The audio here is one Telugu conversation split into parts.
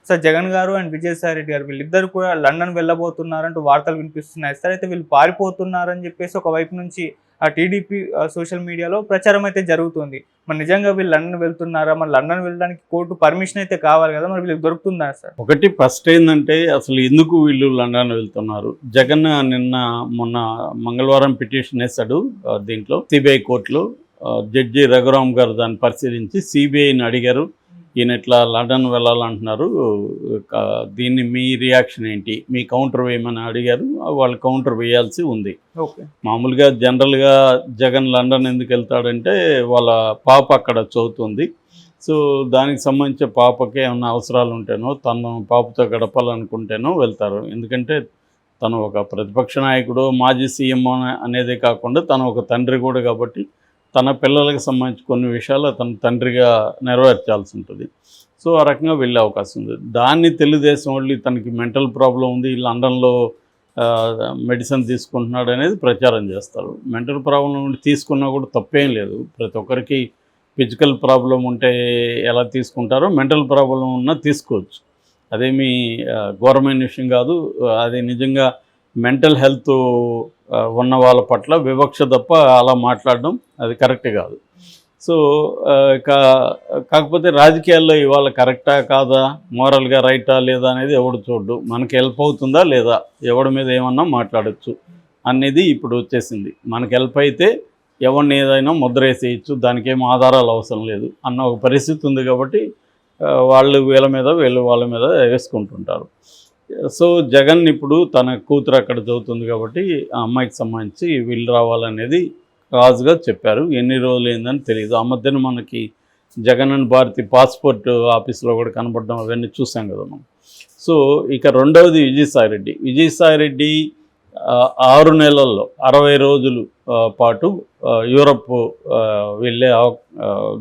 సార్ జగన్ గారు అండ్ విజయసాయి రెడ్డి గారు వీళ్ళిద్దరు కూడా లండన్ వెళ్ళబోతున్నారంటూ వార్తలు వినిపిస్తున్నాయి. సార్ అయితే వీళ్ళు పారిపోతున్నారని చెప్పేసి ఒక వైపు నుంచి ఆ టీడీపీ సోషల్ మీడియాలో ప్రచారం అయితే జరుగుతుంది. మరి నిజంగా వీళ్ళు లండన్ వెళ్తున్నారా? మరి లండన్ వెళ్ళడానికి కోర్టు పర్మిషన్ అయితే కావాలి కదా, మరి వీళ్ళకి దొరుకుతుందా సార్? ఒకటి ఫస్ట్ ఏంటంటే అసలు ఎందుకు వీళ్ళు లండన్ వెళ్తున్నారు? జగన్ మొన్న మంగళవారం పిటిషన్ వేశాడు దీంట్లో సిబిఐ కోర్టులో. జడ్జి రఘురామ్ గారు దాన్ని పరిశీలించి సిబిఐని అడిగారు, ఈయన ఇట్లా లండన్ వెళ్ళాలంటున్నారు, దీన్ని మీ రియాక్షన్ ఏంటి, మీ కౌంటర్ వేయమని అడిగారు. వాళ్ళు కౌంటర్ వేయాల్సి ఉంది. మామూలుగా జనరల్గా జగన్ లండన్ ఎందుకు వెళ్తాడంటే వాళ్ళ పాప అక్కడ చదువుతుంది. సో దానికి సంబంధించి పాపకి ఏమైనా అవసరాలు ఉంటేనో తను పాపతో గడపాలనుకుంటేనో వెళ్తారు. ఎందుకంటే తను ఒక ప్రతిపక్ష నాయకుడు, మాజీ సీఎం అనేదే కాకుండా తను ఒక తండ్రి కూడా కాబట్టి తన పిల్లలకు సంబంధించి కొన్ని విషయాలు తన తండ్రిగా నెరవేర్చాల్సి ఉంటుంది. సో ఆ రకంగా వెళ్ళే అవకాశం ఉంది. దాన్ని తెలుగుదేశం వాళ్ళు తనకి మెంటల్ ప్రాబ్లం ఉంది, లండన్లో మెడిసిన్ తీసుకుంటున్నాడు అనేది ప్రచారం చేస్తారు. మెంటల్ ప్రాబ్లం తీసుకున్నా కూడా తప్పేం లేదు. ప్రతి ఒక్కరికి ఫిజికల్ ప్రాబ్లం ఉంటే ఎలా తీసుకుంటారో మెంటల్ ప్రాబ్లం ఉన్నా తీసుకోవచ్చు. అదేమీ గవర్నమెంట్ విషయం కాదు. అది నిజంగా మెంటల్ హెల్త్ ఉన్న వాళ్ళ పట్ల వివక్ష తప్ప అలా మాట్లాడడం అది కరెక్ట్ కాదు. సో కాకపోతే రాజకీయాల్లో ఇవాళ కరెక్టా కాదా, మోరల్గా రైటా లేదా అనేది ఎవడు చూడ్డు. మనకి హెల్ప్ అవుతుందా లేదా, ఎవడి మీద ఏమన్నా మాట్లాడచ్చు అనేది ఇప్పుడు వచ్చేసింది. మనకి హెల్ప్ అయితే ఎవరిని ఏదైనా ముద్ర వేసేయచ్చు, దానికి ఏం ఆధారాలు అవసరం లేదు అన్న ఒక పరిస్థితి ఉంది. కాబట్టి వాళ్ళు వీళ్ళ మీద వీళ్ళు వాళ్ళ మీద వేసుకుంటుంటారు. సో జగన్ ఇప్పుడు తన కూతురు అక్కడ చదువుతుంది కాబట్టి ఆ అమ్మాయికి సంబంధించి వీళ్ళు రావాలనేది రాజుగా చెప్పారు. ఎన్ని రోజులు ఏందని తెలియదు. ఆ మధ్యన మనకి జగన్ అండ్ భారతి పాస్పోర్ట్ ఆఫీస్లో కూడా కనపడడం అవన్నీ చూసాం కదా మనం. సో ఇక రెండవది విజయసాయిరెడ్డి 6 నెలల్లో 60 రోజులు పాటు యూరప్ వెళ్ళే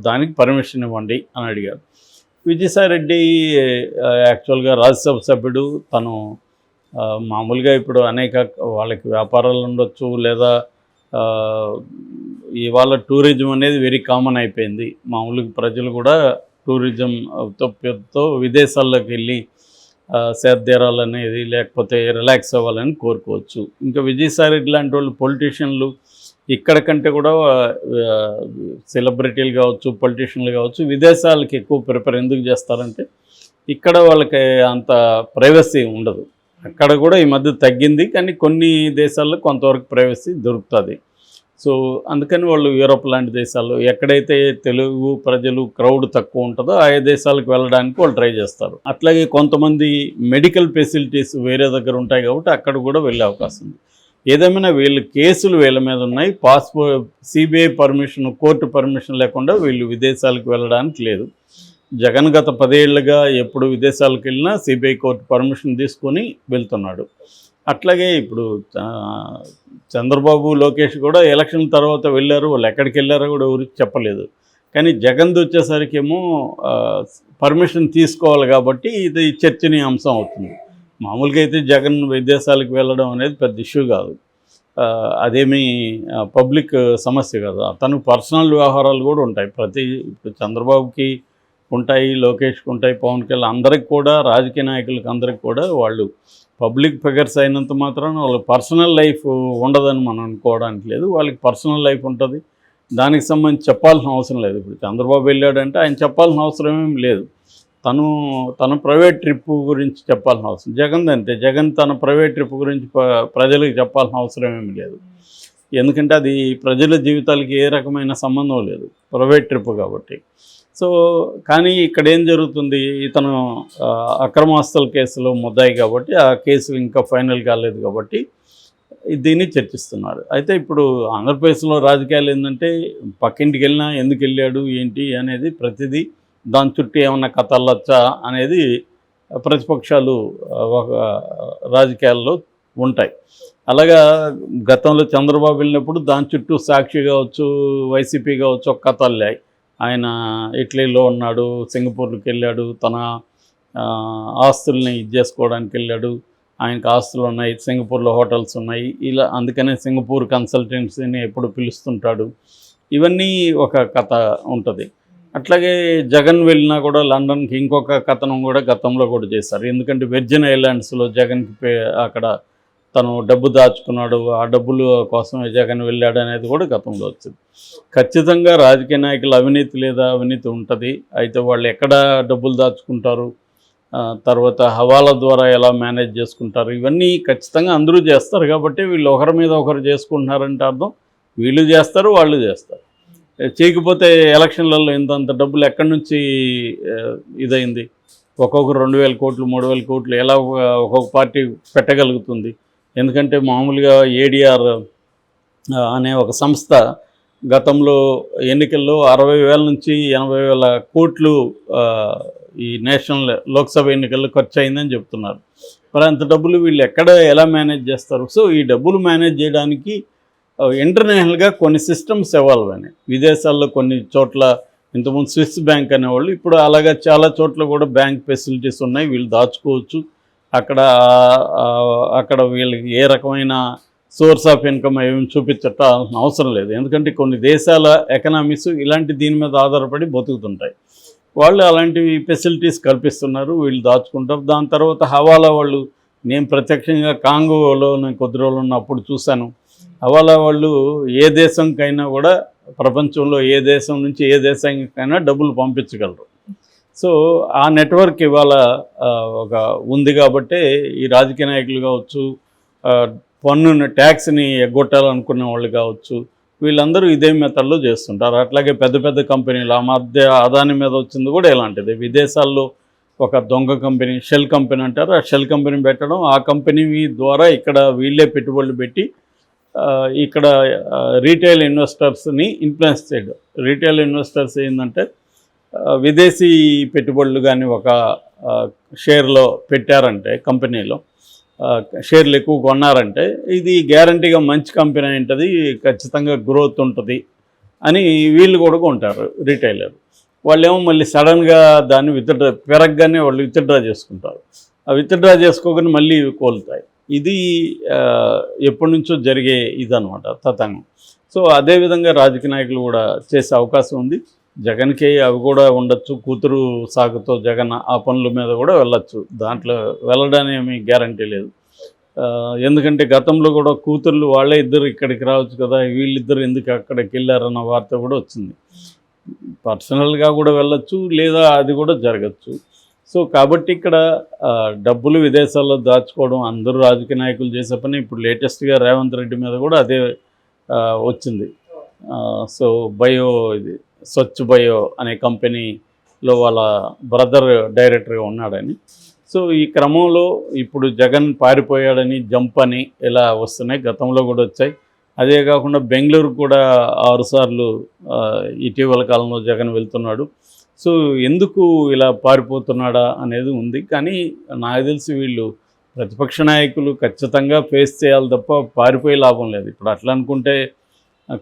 దానికి పర్మిషన్ ఇవ్వండి అని అడిగారు. విజయసాయిరెడ్డి యాక్చువల్గా రాజ్యసభ సభ్యుడు. తను మామూలుగా ఇప్పుడు అనేక వాళ్ళకి వ్యాపారాలు ఉండొచ్చు, లేదా ఇవాళ టూరిజం అనేది వెరీ కామన్ అయిపోయింది. మామూలుగా ప్రజలు కూడా టూరిజంతో విదేశాల్లోకి వెళ్ళి సేద్తీరాలనేది లేకపోతే రిలాక్స్ అవ్వాలని కోరుకోవచ్చు. ఇంకా విజయసాయిరెడ్డి లాంటి వాళ్ళు పొలిటీషియన్లు ఇక్కడ కంటే కూడా సెలబ్రిటీలు కావచ్చు, పొలిటీషియన్లు కావచ్చు, విదేశాలకి ఎక్కువ ప్రిఫర్ ఎందుకు చేస్తారంటే ఇక్కడ వాళ్ళకి అంత ప్రైవసీ ఉండదు. అక్కడ కూడా ఈ మధ్య తగ్గింది, కానీ కొన్ని దేశాల్లో కొంతవరకు ప్రైవసీ దొరుకుతుంది. సో అందుకని వాళ్ళు యూరోప్ లాంటి దేశాల్లో ఎక్కడైతే తెలుగు ప్రజలు క్రౌడ్ తక్కువ ఉంటుందో ఆయా దేశాలకు వెళ్ళడానికి వాళ్ళు ట్రై చేస్తారు. అట్లాగే కొంతమంది మెడికల్ ఫెసిలిటీస్ వేరే దగ్గర ఉంటాయి కాబట్టి అక్కడ కూడా వెళ్ళే అవకాశం ఉంది. ఏదేమైనా వీళ్ళు కేసులు వీళ్ళ మీద ఉన్నాయి. సిబిఐ పర్మిషన్, కోర్టు పర్మిషన్ లేకుండా వీళ్ళు విదేశాలకు వెళ్ళడానికి లేదు. జగన్ గత 10 ఏళ్లుగా ఎప్పుడు విదేశాలకు వెళ్ళినా సిబిఐ కోర్టు పర్మిషన్ తీసుకొని వెళ్తున్నాడు. అట్లాగే ఇప్పుడు చంద్రబాబు, లోకేష్ కూడా ఎలక్షన్ తర్వాత వెళ్ళారు. వాళ్ళు ఎక్కడికి వెళ్ళారో కూడా ఎవరికి చెప్పలేదు. కానీ జగన్ది వచ్చేసరికి ఏమో పర్మిషన్ తీసుకోవాలి కాబట్టి ఇది చర్చనీయాంశం అవుతుంది. మామూలుగా అయితే జగన్ విదేశాలకు వెళ్ళడం అనేది పెద్ద ఇష్యూ కాదు. అదేమీ పబ్లిక్ సమస్య కాదు. తనకు పర్సనల్ వ్యవహారాలు కూడా ఉంటాయి. ఇప్పుడు చంద్రబాబుకి ఉంటాయి, లోకేష్కి ఉంటాయి, పవన్ కళ్యాణ్ అందరికి కూడా, రాజకీయ నాయకులకు అందరికి కూడా వాళ్ళు పబ్లిక్ ఫిగర్స్ అయినంత మాత్రాన వాళ్ళకి పర్సనల్ లైఫ్ ఉండదని మనం అనుకోవడానికి లేదు. వాళ్ళకి పర్సనల్ లైఫ్ ఉంటుంది. దానికి సంబంధించి చెప్పాల్సిన అవసరం లేదు. ఇప్పుడు చంద్రబాబు వెళ్ళాడంటే ఆయన చెప్పాల్సిన అవసరం ఏం లేదు. తన ప్రైవేట్ ట్రిప్ గురించి చెప్పాల్సిన అవసరం. జగన్ అంతే. జగన్ తన ప్రైవేట్ ట్రిప్ గురించి ప్రజలకు చెప్పాల్సిన అవసరం ఏమీ లేదు. ఎందుకంటే అది ప్రజల జీవితాలకి ఏ రకమైన సంబంధం లేదు, ప్రైవేట్ ట్రిప్ కాబట్టి. సో కానీ ఇక్కడ ఏం జరుగుతుంది, ఇతను అక్రమాస్తుల కేసులో ముద్దాయి కాబట్టి ఆ కేసు ఇంకా ఫైనల్ కాలేదు కాబట్టి దీన్ని చర్చిస్తున్నారు. అయితే ఇప్పుడు ఆంధ్రప్రదేశ్లో రాజకీయాలు ఏంటంటే పక్కింటికి వెళ్ళినా ఎందుకు వెళ్ళాడు ఏంటి అనేది ప్రతిదీ దాని చుట్టూ ఏమన్నా కథలొచ్చా అనేది ప్రతిపక్షాలు రాజకీయాల్లో ఉంటాయి. అలాగా గతంలో చంద్రబాబు వెళ్ళినప్పుడు దాని చుట్టూ సాక్షి కావచ్చు, వైసీపీ కావచ్చు ఒక కథలు లేయి. ఆయన ఇటలీలో ఉన్నాడు, సింగపూర్కి వెళ్ళాడు, తన ఆస్తుల్ని చేసుకోవడానికి వెళ్ళాడు, ఆయనకు ఆస్తులు ఉన్నాయి, సింగపూర్లో హోటల్స్ ఉన్నాయి, ఇలా అందుకనే సింగపూర్ కన్సల్టెన్సీని ఎప్పుడు పిలుస్తుంటాడు. ఇవన్నీ ఒక కథ ఉంటుంది. అట్లాగే జగన్ వెళ్ళినా కూడా లండన్కి ఇంకొక కథనం కూడా గతంలో కూడా చేశారు. ఎందుకంటే విర్జిన్ ఐలాండ్స్లో జగన్కి అక్కడ తను డబ్బు దాచుకున్నాడు, ఆ డబ్బులు కోసమే జగన్ వెళ్ళాడు అనేది కూడా గతంలో వచ్చింది. ఖచ్చితంగా రాజకీయ నాయకులు అవినీతి లేదా అవినీతి ఉంటుంది. అయితే వాళ్ళు ఎక్కడ డబ్బులు దాచుకుంటారు, తర్వాత హవాలా ద్వారా ఎలా మేనేజ్ చేసుకుంటారు, ఇవన్నీ ఖచ్చితంగా అందరూ చేస్తారు. కాబట్టి వీళ్ళు ఒకరి మీద ఒకరు చేసుకుంటున్నారంటే అర్థం వీళ్ళు చేస్తారు, వాళ్ళు చేస్తారు. చేయకపోతే ఎలక్షన్లలో ఇంతంత డబ్బులు ఎక్కడి నుంచి ఇదైంది? ఒక్కొక్కరు 2,000 కోట్లు 3,000 కోట్లు ఎలా ఒక్కొక్క పార్టీ పెట్టగలుగుతుంది? ఎందుకంటే మామూలుగా ఏడిఆర్ అనే ఒక సంస్థ గతంలో ఎన్నికల్లో 60,000 నుంచి 80,000 కోట్లు ఈ నేషనల్ లోక్సభ ఎన్నికల్లో ఖర్చు అయిందని చెప్తున్నారు. మరి అంత డబ్బులు వీళ్ళు ఎక్కడ ఎలా మేనేజ్ చేస్తారు? సో ఈ డబ్బులు మేనేజ్ చేయడానికి ఇంటర్నేషనల్గా కొన్ని సిస్టమ్స్ ఎవాల్వ్ అయినాయి. విదేశాల్లో కొన్ని చోట్ల ఇంతకుముందు స్విస్ బ్యాంక్ అనేవాళ్ళు, ఇప్పుడు అలాగా చాలా చోట్ల కూడా బ్యాంక్ ఫెసిలిటీస్ ఉన్నాయి, వీళ్ళు దాచుకోవచ్చు. అక్కడ వీళ్ళకి ఏ రకమైన సోర్స్ ఆఫ్ ఇన్కమ్ ఏమి చూపించాల్సిన అవసరం లేదు. ఎందుకంటే కొన్ని దేశాల ఎకనామీస్ ఇలాంటి దీని మీద ఆధారపడి బతుకుతుంటాయి. వాళ్ళు అలాంటివి ఫెసిలిటీస్ కల్పిస్తున్నారు, వీళ్ళు దాచుకుంటారు. దాని తర్వాత హవాలా వాళ్ళు, నేను ప్రత్యక్షంగా కాంగోలో నేను కొద్ది రోజులు ఉన్నప్పుడు చూశాను. హవాలా వాళ్ళు ఏ దేశంకైనా కూడా, ప్రపంచంలో ఏ దేశం నుంచి ఏ దేశానికైనా డబ్బులు పంపించగలరు. సో ఆ నెట్వర్క్ ఇవాళ ఒక ఉంది. కాబట్టి ఈ రాజకీయ నాయకులు కావచ్చు, పన్నుని ట్యాక్స్ని ఎగ్గొట్టాలనుకునే వాళ్ళు కావచ్చు, వీళ్ళందరూ ఇదే మెథడ్లో చేస్తుంటారు. అట్లాగే పెద్ద పెద్ద కంపెనీలు, ఆ మధ్య అదాని మీద వచ్చింది కూడా ఇలాంటిది. విదేశాల్లో ఒక దొంగ కంపెనీ, షెల్ కంపెనీ అంటారు, ఆ షెల్ కంపెనీ పెట్టడం, ఆ కంపెనీ ద్వారా ఇక్కడ వీళ్ళే పెట్టుబడులు పెట్టి ఇక్కడ రీటైల్ ఇన్వెస్టర్స్ని ఇన్ఫ్లుయెన్స్ చేయడం. రీటైల్ ఇన్వెస్టర్స్ ఏంటంటే విదేశీ పెట్టుబడులు కానీ ఒక షేర్లో పెట్టారంటే, కంపెనీలో షేర్లు ఎక్కువ కొన్నారంటే ఇది గ్యారంటీగా మంచి కంపెనీ ఉంటుంది, ఖచ్చితంగా గ్రోత్ ఉంటుంది అని వీళ్ళు కూడా కొంటారు రీటైలర్. వాళ్ళేమో మళ్ళీ సడన్గా దాన్ని పెరగగానే వాళ్ళు విత్డ్రా చేసుకుంటారు. ఆ విత్డ్రా చేసుకోగానే మళ్ళీ కోల్తాయి. ఇది ఎప్పటి నుంచో జరిగే ఇదనమాట తతంగం. సో అదేవిధంగా రాజకీయ నాయకులు కూడా చేసే అవకాశం ఉంది. జగన్కి అవి కూడా ఉండొచ్చు. కూతురు సాగుతో జగన్ ఆ పనుల మీద కూడా వెళ్ళొచ్చు, దాంట్లో వెళ్ళడానికి ఏమీ గ్యారంటీ లేదు. ఎందుకంటే గతంలో కూడా కూతుర్లు వాళ్ళే ఇద్దరు ఇక్కడికి రావచ్చు కదా, వీళ్ళిద్దరు ఎందుకు అక్కడికి వెళ్ళారన్న వార్త కూడా వచ్చింది. పర్సనల్గా కూడా వెళ్ళొచ్చు, లేదా అది కూడా జరగచ్చు. సో కాబట్టి ఇక్కడ డబ్బులు విదేశాల్లో దాచుకోవడం అందరూ రాజకీయ నాయకులు చేసే పని. ఇప్పుడు లేటెస్ట్గా రేవంత్ రెడ్డి మీద కూడా అదే వచ్చింది. సో ఇది స్వచ్ఛ బయో అనే కంపెనీలో వాళ్ళ బ్రదర్ డైరెక్టర్గా ఉన్నాడని. సో ఈ క్రమంలో ఇప్పుడు జగన్ పారిపోయాడని, జంప్ అని ఇలా వస్తున్నాయి, గతంలో కూడా వచ్చాయి. అదే కాకుండా బెంగళూరు కూడా 6 సార్లు ఇటీవల కాలంలో జగన్ వెళ్తున్నాడు. సో ఎందుకు ఇలా పారిపోతున్నాడా అనేది ఉంది. కానీ నాకు తెలిసి వీళ్ళు ప్రతిపక్ష నాయకులు ఖచ్చితంగా ఫేస్ చేయాలి తప్ప పారిపోయే లాభం లేదు. ఇప్పుడు అట్లా అనుకుంటే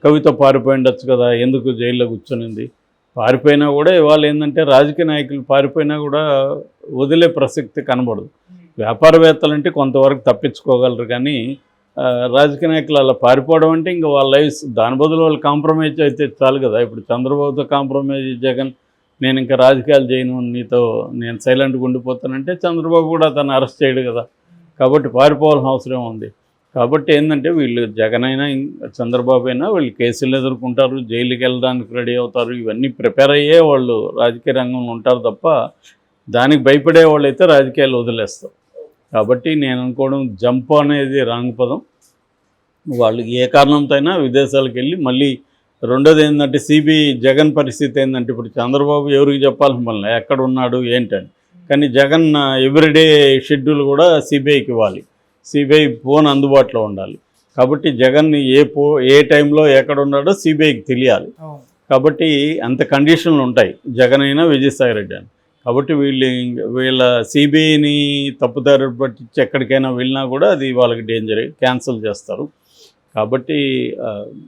కవిత పారిపోయి ఉండొచ్చు కదా, ఎందుకు జైల్లో కూర్చొనింది? పారిపోయినా కూడా ఇవాళ ఏంటంటే రాజకీయ నాయకులు పారిపోయినా కూడా వదిలే ప్రసక్తి కనబడదు. వ్యాపారవేత్తలంటే కొంతవరకు తప్పించుకోగలరు, కానీ రాజకీయ నాయకులు అలా పారిపోవడం అంటే ఇంకా వాళ్ళ లైఫ్, దాని బదులు వాళ్ళు కాంప్రమైజ్ అయితే చాలు కదా. ఇప్పుడు చంద్రబాబుతో కాంప్రమైజ్ జగన్, నేను ఇంకా రాజకీయాలు చేయను, నీతో నేను సైలెంట్గా ఉండిపోతానంటే చంద్రబాబు కూడా తను అరెస్ట్ చేయడు కదా. కాబట్టి పారిపోవాల్సిన అవసరం ఉంది. కాబట్టి ఏంటంటే వీళ్ళు జగన్ అయినా చంద్రబాబు అయినా వీళ్ళు కేసులు ఎదుర్కొంటారు, జైలుకి వెళ్ళడానికి రెడీ అవుతారు, ఇవన్నీ ప్రిపేర్ అయ్యే వాళ్ళు రాజకీయ రంగంలో ఉంటారు తప్ప దానికి భయపడే వాళ్ళు అయితే రాజకీయాలు వదిలేస్తారు. కాబట్టి నేను అనుకోవడం జంప్ అనేది రాంగ్ పదం. వాళ్ళు ఏ కారణంతో అయినా విదేశాలకు వెళ్ళి మళ్ళీ, రెండోది ఏంటంటే సిబిఐ జగన్ పరిస్థితి ఏంటంటే, ఇప్పుడు చంద్రబాబు ఎవరికి చెప్పాల్సిన మళ్ళీ ఎక్కడ ఉన్నాడు ఏంటని, కానీ జగన్ ఎవ్రీడే షెడ్యూల్ కూడా సిబిఐకి ఇవ్వాలి, సిబిఐ ఫోన్ అందుబాటులో ఉండాలి. కాబట్టి జగన్ ఏ టైంలో ఎక్కడ ఉన్నాడో సిబిఐకి తెలియాలి. కాబట్టి అంత కండిషన్లు ఉంటాయి జగన్ అయినా విజయసాయి రెడ్డి అని. కాబట్టి వీళ్ళ సిబిఐని తప్పుదారి పట్టించి ఎక్కడికైనా వెళ్ళినా కూడా అది వాళ్ళకి డేంజరే, క్యాన్సిల్ చేస్తారు. కాబట్టి